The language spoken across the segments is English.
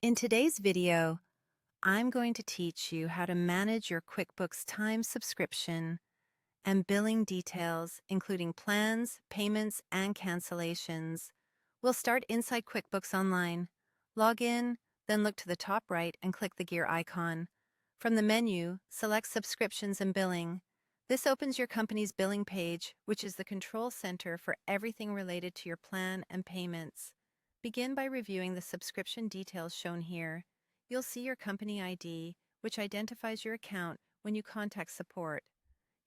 In today's video, I'm going to teach you how to manage your QuickBooks Time subscription and billing details, including plans, payments, and cancellations. We'll start inside QuickBooks Online. Log in, then look to the top right and click the gear icon. From the menu, select Subscriptions and Billing. This opens your company's billing page, which is the control center for everything related to your plan and payments. Begin by reviewing the subscription details shown here. You'll see your company ID, which identifies your account when you contact support.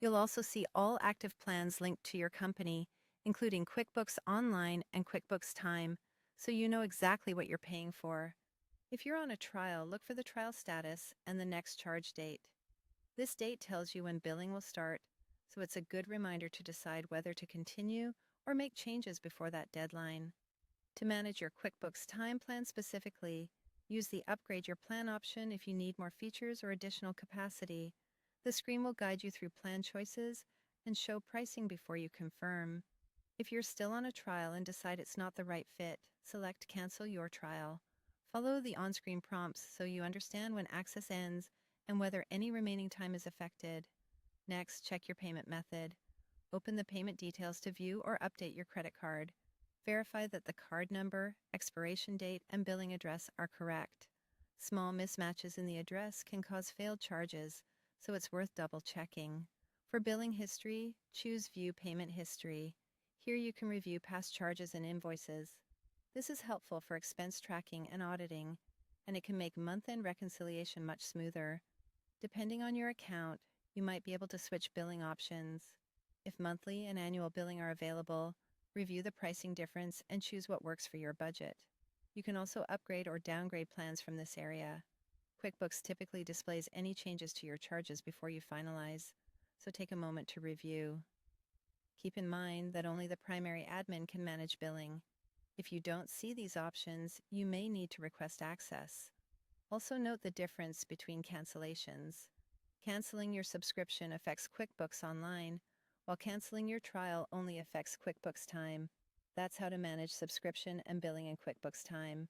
You'll also see all active plans linked to your company, including QuickBooks Online and QuickBooks Time, so you know exactly what you're paying for. If you're on a trial, look for the trial status and the next charge date. This date tells you when billing will start, so it's a good reminder to decide whether to continue or make changes before that deadline. To manage your QuickBooks Time plan specifically, use the Upgrade Your Plan option if you need more features or additional capacity. The screen will guide you through plan choices and show pricing before you confirm. If you're still on a trial and decide it's not the right fit, select Cancel Your Trial. Follow the on-screen prompts so you understand when access ends and whether any remaining time is affected. Next, check your payment method. Open the payment details to view or update your credit card. Verify that the card number, expiration date, and billing address are correct. Small mismatches in the address can cause failed charges, so it's worth double-checking. For billing history, choose View Payment History. Here you can review past charges and invoices. This is helpful for expense tracking and auditing, and it can make month-end reconciliation much smoother. Depending on your account, you might be able to switch billing options. If monthly and annual billing are available, review the pricing difference and choose what works for your budget. You can also upgrade or downgrade plans from this area. QuickBooks typically displays any changes to your charges before you finalize, so take a moment to review. Keep in mind that only the primary admin can manage billing. If you don't see these options, you may need to request access. Also note the difference between cancellations. Canceling your subscription affects QuickBooks Online, while canceling your trial only affects QuickBooks Time. That's how to manage subscription and billing in QuickBooks Time.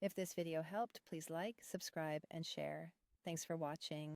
If this video helped, please like, subscribe, and share. Thanks for watching.